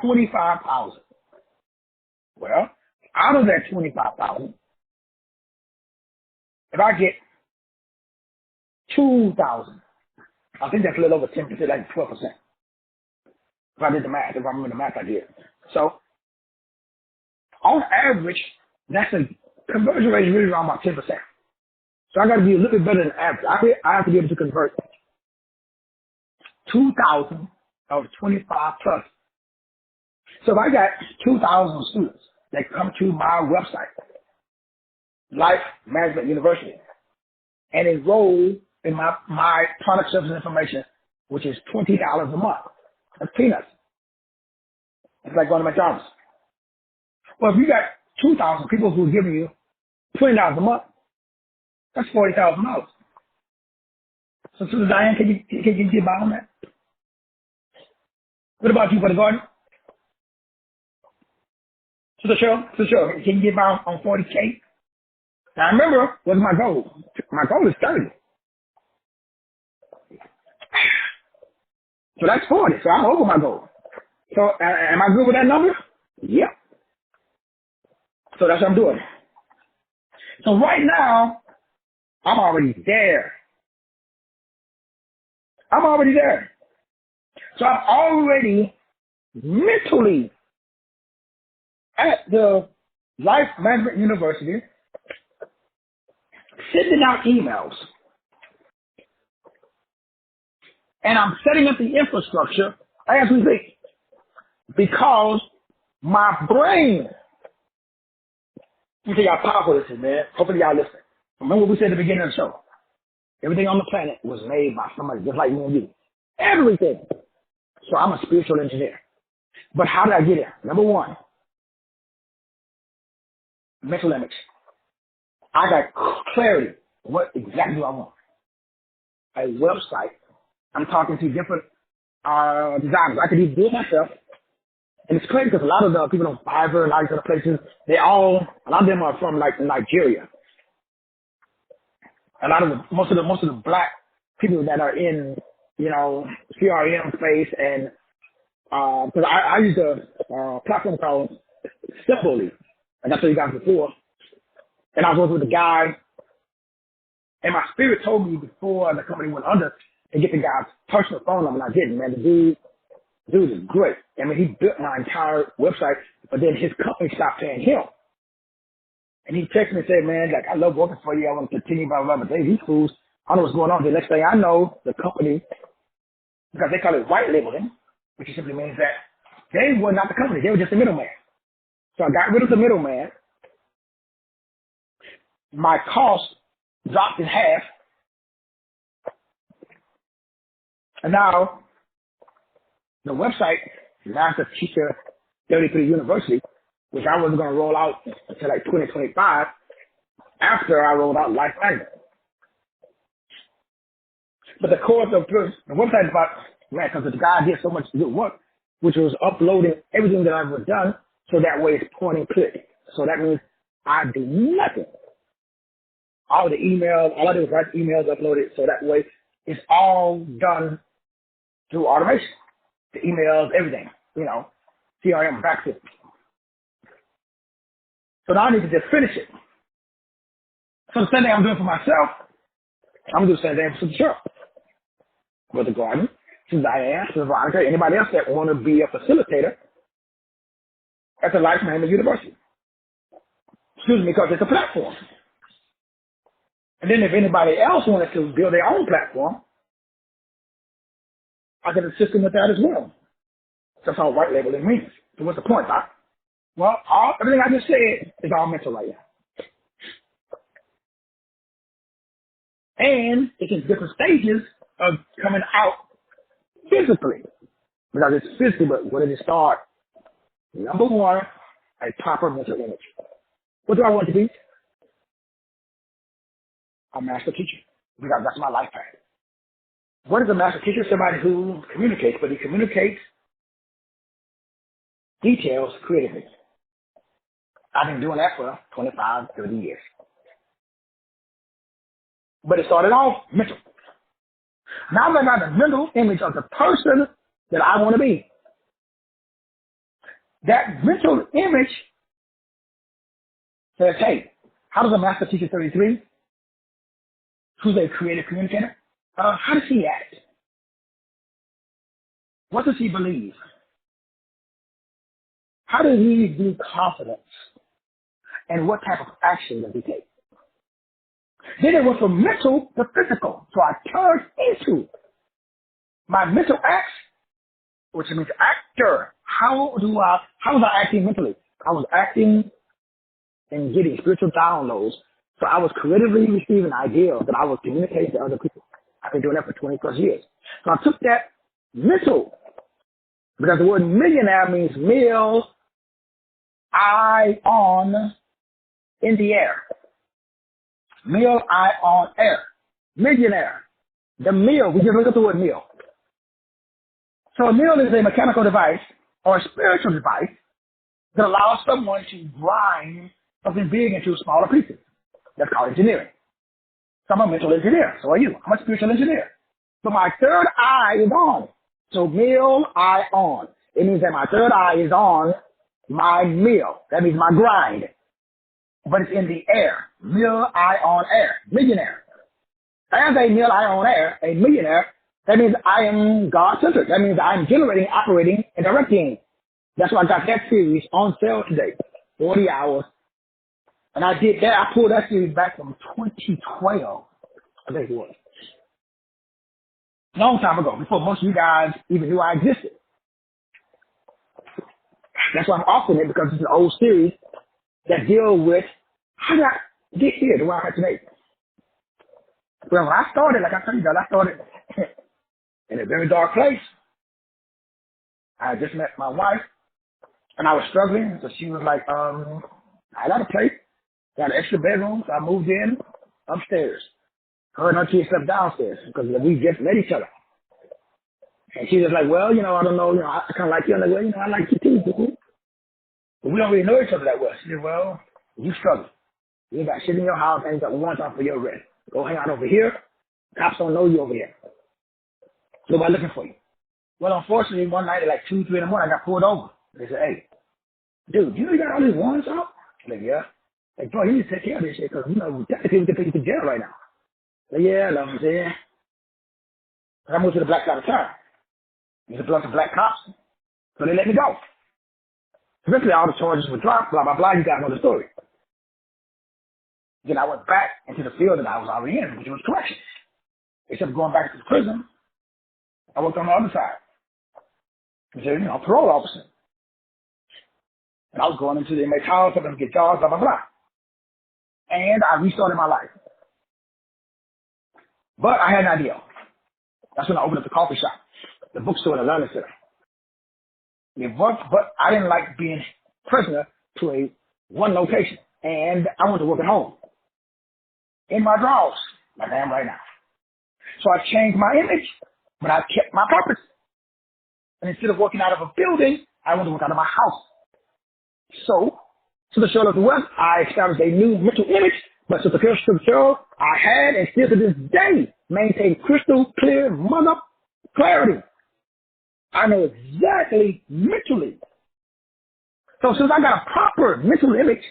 25,000. Well, out of that 25,000, if I get 2,000, I think that's a little over 10%, like 12%. If I did the math, if I remember the math I did. So, on average, that's a conversion rate is really around about 10%. So I got to be a little bit better than average. I have to be able to convert 2,000 of 25 plus. So if I got 2,000 students that come to my website, Life Management University, and enroll in my product service information, which is $20 a month. That's peanuts. It's like going to McDonald's. Well, if you got 2,000 people who are giving you $20 a month, that's $40,000. So, Sister Diane, can you get by on that? What about you for the garden? Sister Cheryl, can you get by on 40K? Now, remember, what's my goal? My goal is 30. So that's 40. So I'm over my goal. So am I good with that number? Yep. So that's what I'm doing. So right now, I'm already there. I'm already there. So I'm already mentally at the Life Management University sending out emails. And I'm setting up the infrastructure as we speak. Because my brain, let me tell you how powerful this is, man. Hopefully y'all listen. Remember what we said at the beginning of the show. Everything on the planet was made by somebody just like me and you. Everything. So I'm a spiritual engineer. But how did I get here? Number one, mental image. I got clarity. What exactly do I want? A website. I'm talking to different designers. I could either do it myself. And it's crazy because a lot of the people on Fiverr and all these other places, a lot of them are from like Nigeria. Most of the black people that are in, CRM space and, because I use a platform called Simply, and I told you guys before. And I was working with a guy, and my spirit told me before the company went under to get the guy's personal phone number, and I didn't, man. The dude is great. I mean, he built my entire website, but then his company stopped paying him. And he texted me and said, man, like, I love working for you. I want to continue, blah, blah, blah. But these fools, I don't know what's going on. The next thing I know, the company, because they call it white labeling, which simply means that they were not the company. They were just the middleman. So I got rid of the middleman. My cost dropped in half. And now the website, Master Teacher 33 University, which I wasn't going to roll out until like 2025 after I rolled out Life Management. But the core of the website is about, man, because the guy did so much good work, which was uploading everything that I've ever done, so that way it's point and click. So that means I do nothing. All the emails, all I do is write emails, upload it, so that way it's all done through automation. The emails, everything, CRM, back system. So now I need to just finish it. So the same thing I'm doing for myself, I'm going to do the same thing for the church. Brother Gordon, Sister Diane, Sister Veronica, anybody else that want to be a facilitator at the Life Management University. Excuse me, because it's a platform. And then if anybody else wanted to build their own platform, I can assist them with that as well. That's all white labeling means. So what's the point, Doc? Well, everything I just said is all mental right now. And it's in different stages of coming out physically. Because it's physical, but where did it start? Number one, a proper mental image. What do I want to be? A master teacher. Because that's my life path. What is a master teacher? Somebody who communicates, but he communicates details creatively. I've been doing that for 25, 30 years. But it started off mental. Now I got the mental image of the person that I want to be. That mental image says, hey, how does a master teacher 33, who's a creative communicator, how does he act? What does he believe? How does he do confidence? And what type of action does he take? Then it went from mental to physical. So I turned into my mental acts, which means actor. How was I acting mentally? I was acting and getting spiritual downloads. So I was creatively receiving ideas that I was communicating to other people. I've been doing that for 20 plus years. So I took that mental, because the word millionaire means mill, Mill-Eye-On in the air. Mill-Eye-On-Aire. Millionaire. The mill, we just look at the word mill. So a mill is a mechanical device or a spiritual device that allows someone to grind something big into smaller pieces. That's called engineering. So I'm a mental engineer. So are you. I'm a spiritual engineer. So my third eye is on. So Mill-Eye-On. It means that my third eye is on my mill. That means my grind. But it's in the air. Mill-Eye-On-Aire. Millionaire. As a Mill-Eye-On-Aire, a millionaire, that means I am God-centered. That means I'm generating, operating, and directing. That's why I got that series on sale today. 40 hours. And I did that. I pulled that series back from 2012. I think it was. Long time ago, before most of you guys even knew I existed. That's why I'm offering it, because it's an old series that deal with how did I get here to where I'm at today. Well, when I started, like I told you guys, I started in a very dark place. I had just met my wife, and I was struggling, so she was like, I got a place, got an extra bedroom, so I moved in upstairs. Her and her kids slept downstairs, because we just met each other. And she was like, well, I don't know, I kind of like you. I'm like, well, I like you too, boo. But we don't really know each other that well. She said, well, you struggle. You ain't got shit in your house, and you got one time for your rent. Go hang out over here. Cops don't know you over here. Nobody looking for you. Well, unfortunately, one night at like 2, 3 in the morning, I got pulled over. They said, hey, dude, you got all these warrants out? I'm like, yeah. Like, bro, you need to take care of this shit, because, technically we can take you to jail right now. Like, yeah, I know what I'm saying. I moved to the black side of town. There's a bunch of black cops. So they let me go. Eventually, all the charges were dropped, blah, blah, blah. You guys know the story. Then I went back into the field that I was already in, which was corrections. Except going back to the prison, I worked on the other side. I said, parole officer. And I was going into the inmate house, helping them get jobs, blah, blah, blah. And I restarted my life. But I had an idea. That's when I opened up the coffee shop, the bookstore, and the learning center. It worked, but I didn't like being prisoner to one location. And I wanted to work at home. In my drawers, like I am right now. So I changed my image, but I kept my purpose. And instead of working out of a building, I wanted to work out of my house. So, to the show of the West, I established a new mental image, but to the show, I had and still to this day maintain crystal clear mother clarity. I know exactly mentally. So since I got a proper mental image,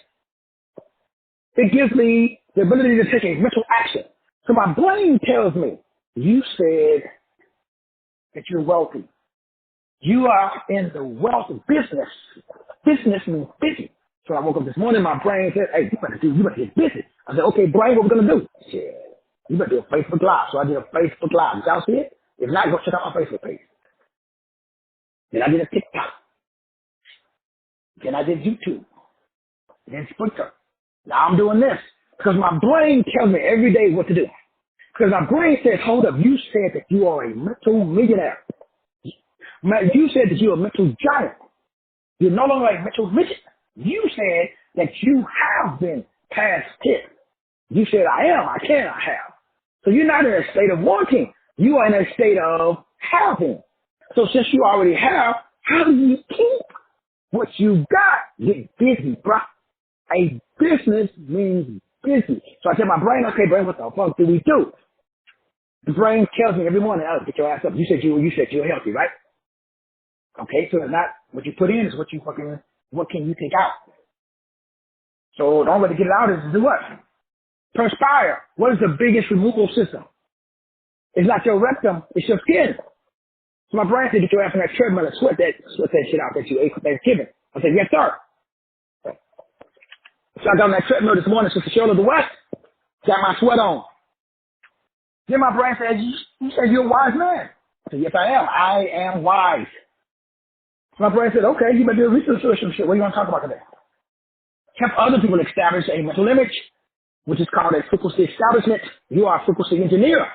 it gives me the ability to take a mental action. So my brain tells me, you said that you're wealthy. You are in the wealth business. Business means busy. So I woke up this morning, my brain said, hey, you better get busy. I said, okay, brain, what we going to do? Shit, you better do a Facebook Live. So I did a Facebook Live. Did y'all see it? If not, go check out my Facebook page. Then I did a TikTok. Then I did YouTube. Then Twitter. Now I'm doing this because my brain tells me every day what to do. Because my brain says, hold up, you said that you are a mental millionaire. You said that you're a mental giant. You're no longer a mental midget. You said that you have been past 10. You said, I am, I can, I have. So you're not in a state of wanting. You are in a state of having. So since you already have, how do you keep what you got? Get busy, bro. A business means busy. So I tell my brain, okay, brain, what the fuck do we do? The brain tells me every morning, oh, get your ass up. You said you're healthy, right? Okay, so it's not what you put in, it's what can you take out? So the only way to get it out is to do what? Perspire. What is the biggest removal system? It's not your rectum, it's your skin. So my brain said, get your ass on that treadmill and sweat that shit out that you ate for Thanksgiving. I said, yes, sir. So I got on that treadmill this morning since the show of the West, got my sweat on. Then my brain said, you said you're a wise man. I said, yes, I am. I am wise. So my brain said, okay, you better do research or some shit. What do you want to talk about today? Help other people establish a mental image, which is called a frequency establishment. You are a frequency engineer.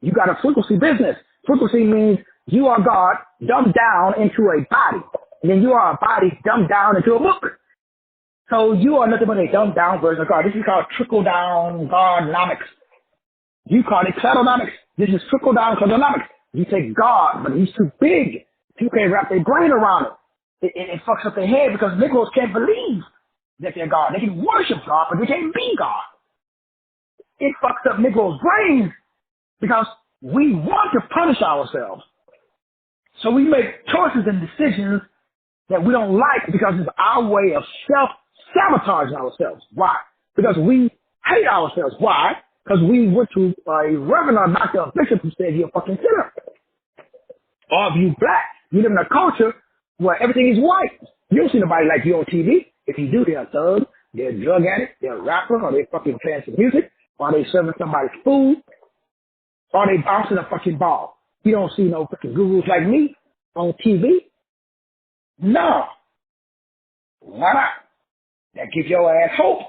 You got a frequency business. Frequency means you are God dumbed down into a body. And then you are a body dumbed down into a book. So you are nothing but a dumbed down version of God. This is called trickle down Godnomics. You call it clodonomics. This is trickle down clodonomics. You say God, but he's too big. People can't wrap their brain around it. It fucks up their head because Negroes can't believe that they're God. They can worship God, but they can't be God. It fucks up Negroes' brains because we want to punish ourselves. So we make choices and decisions that we don't like because it's our way of self-sabotaging ourselves. Why? Because we hate ourselves. Why? Because we went to a reverend or doctor or bishop who said you're a fucking sinner. Or if you black, you live in a culture where everything is white. You don't see nobody like you on TV. If you do, they're a thug, they're a drug addict, they're a rapper, or they fucking playing some music, or they serving somebody's food, or they bouncing a fucking ball. You don't see no fucking gurus like me on TV. No. Why not? That gives your ass hope.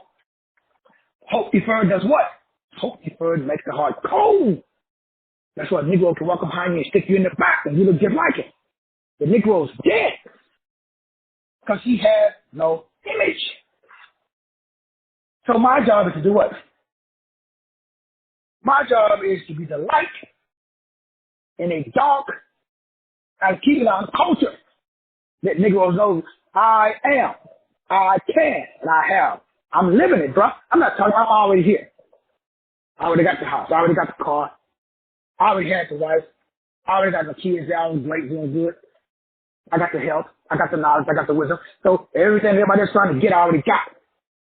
Hope deferred does what? Hope deferred makes the heart cold. That's why a Negro can walk up behind you and stick you in the back and you look just like him. The Negro's dead because he has no image. So my job is to do what? My job is to be the light in a dark and keep it on culture that Negroes know I am, I can, and I have. I'm living it, bro. I'm not talking, I'm already here. I already got the house. I already got the car. I already had the wife. I already got the kids. They're all great, doing good. I got the health. I got the knowledge. I got the wisdom. So everything everybody else trying to get, I already got.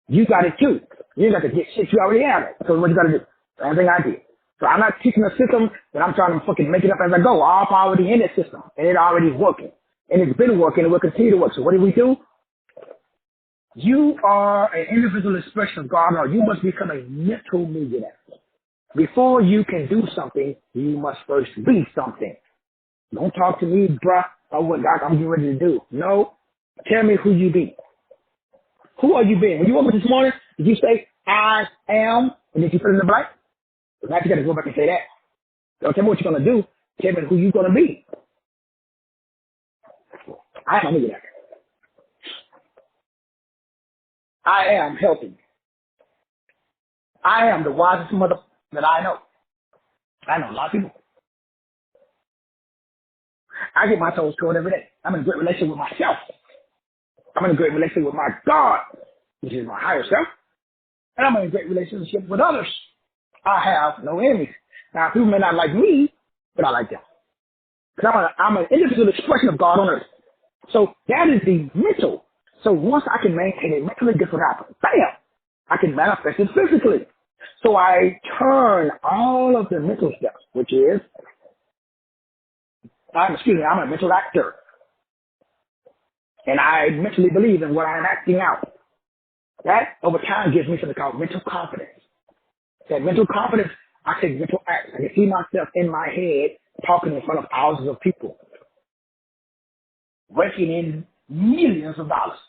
You got it too. You ain't got to get shit. You already have it. So what you got to do? Same thing I did. So I'm not teaching a system that I'm trying to fucking make it up as I go. I'm already in that system. And it's already working. And it's been working and will continue to work. So what do? You are an individual expression of God, or you must become a mental millionaire. Before you can do something, you must first be something. Don't talk to me, bruh, about what I'm getting ready to do. No. Tell me who you be. Who are you being? When you woke up this morning, did you say, I am, and then you put in the blank? Now you got to go back and say that. Don't tell me what you're going to do. Tell me who you're going to be. I am a millionaire. I am healthy. I am the wisest mother that I know. I know a lot of people. I get my toes curled every day. I'm in a great relationship with myself. I'm in a great relationship with my God, which is my higher self. And I'm in a great relationship with others. I have no enemies. Now, people may not like me, but I like them. Because I'm an individual expression of God on earth. So that is the mental. So once I can maintain it mentally, guess what happens? Bam! I can manifest it physically. So I turn all of the mental steps, which is, I'm a mental actor. And I mentally believe in what I'm acting out. That, over time, gives me something called mental confidence. That mental confidence, I take mental acts. I can see myself in my head talking in front of thousands of people, raking in millions of dollars.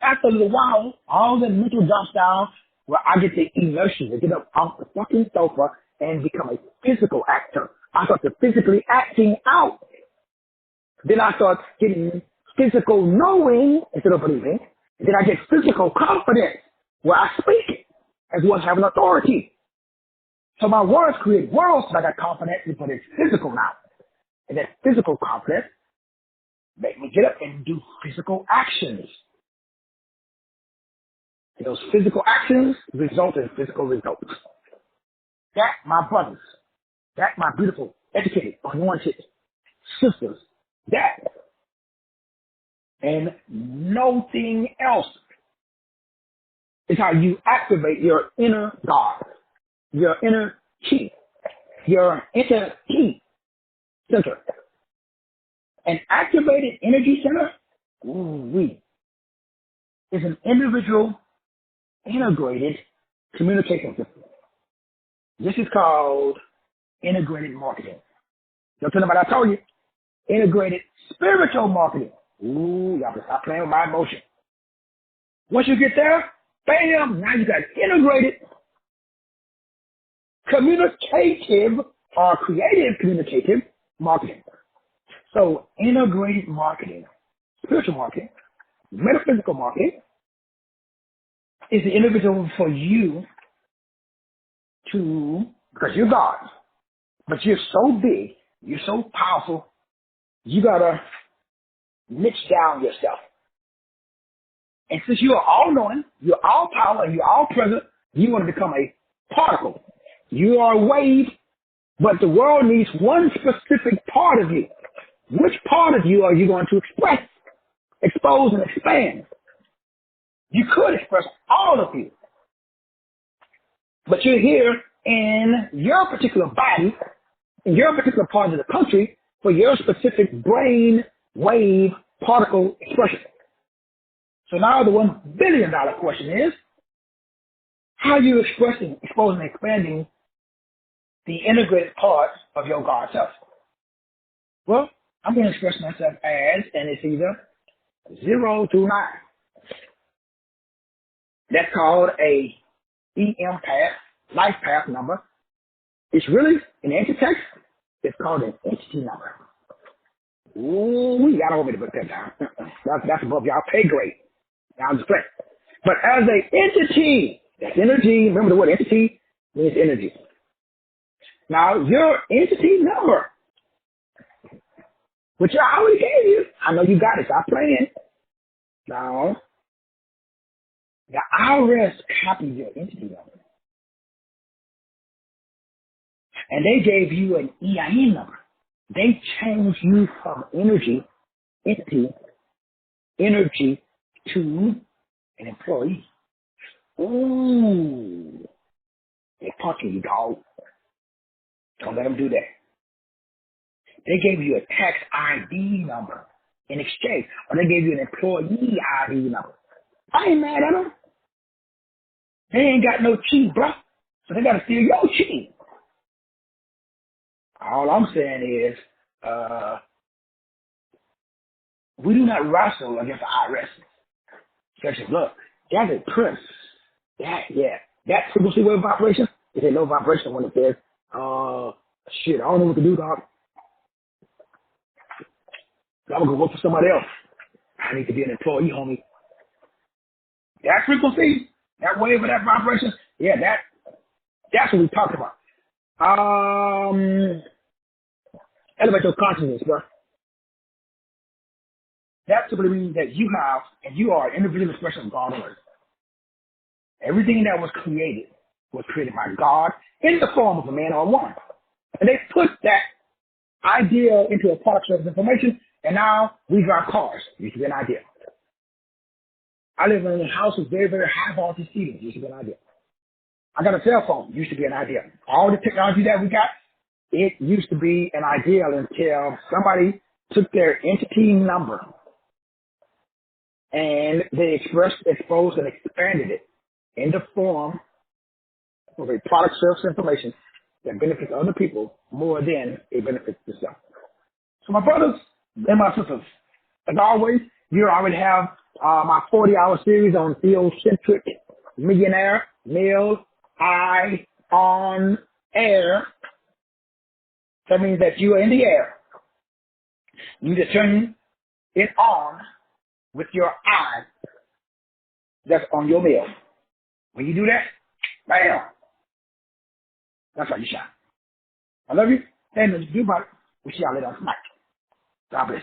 After a little while, all the mental drops down where I get the immersion to get up off the fucking sofa and become a physical actor. I start to physically acting out. Then I start getting physical knowing instead of believing. And then I get physical confidence where I speak as one having authority. So my words create worlds, but I got confidence, but it's physical now. And that physical confidence make me get up and do physical actions. And those physical actions result in physical results. That, my brothers, that, my beautiful, educated, anointed sisters, that, and nothing else is how you activate your inner God, your inner chi, your inner chi center. An activated energy center, is an individual integrated communication system. This is called integrated marketing. Don't tell nobody I told you. Integrated spiritual marketing. Ooh, y'all can stop playing with my emotion. Once you get there, bam, now you got integrated communicative or creative communicative marketing. So integrated marketing, spiritual marketing, metaphysical marketing, is the individual for you to, because you're God, but you're so big, you're so powerful, you gotta niche down yourself. And since you are all knowing, you're all power, and you're all present, you want to become a particle. You are a wave, but the world needs one specific part of you. Which part of you are you going to express, expose, and expand? You could express all of you, but you're here in your particular body, in your particular part of the country, for your specific brain wave particle expression. So now the $1 billion question is, how are you expressing, exposing, and expanding the integrated parts of your God self? Well, I'm going to express myself as, and it's either 0 to 9. That's called a EM path, life path number. It's really, in the anti-text, it's called an entity number. Ooh, we got over to put that down. That's above y'all pay grade. Now I'm just playing. But as an entity, that's energy. Remember the word entity means energy. Now your entity number, which I already gave you, I know you got it. Stop playing. Now the IRS copied your entity number, and they gave you an EIN number. They changed you from entity, energy to an employee. Ooh, they're punking you, dog. Don't let them do that. They gave you a tax ID number in exchange, or they gave you an employee ID number. I ain't mad at them. They ain't got no cheat, bro. So they got to steal your cheat. All I'm saying is, we do not wrestle against the IRS. Because look, that's a prince. That frequency wave vibration is a low vibration when it says, shit, I don't know what to do, dog. I'm gonna go work for somebody else. I need to be an employee, homie. That frequency, that wave of that vibration, that's what we talked about. Elevate your consciousness, bro. That simply means that you have, and you are an individual expression of God on earth. Everything that was created by God in the form of a man or a woman. And they put that idea into a product of information, and now we drive cars. Used to be an idea. I live in a house with very, very high voltage heating. Used to be an idea. I got a cell phone. Used to be an idea. All the technology that we got, it used to be an ideal until somebody took their entity number and they expressed, exposed, and expanded it in the form of a product, service, information that benefits other people more than it benefits yourself. So my brothers and my sisters, as always, you already have my 40-hour series on theocentric millionaire, Mill-Eye-On-Aire. That means that you are in the air. You just turn it on with your eye that's on your mill. When you do that, bam, that's how you shine. I love you. Hey, nothing to do about it. We'll see y'all later on tonight. God bless.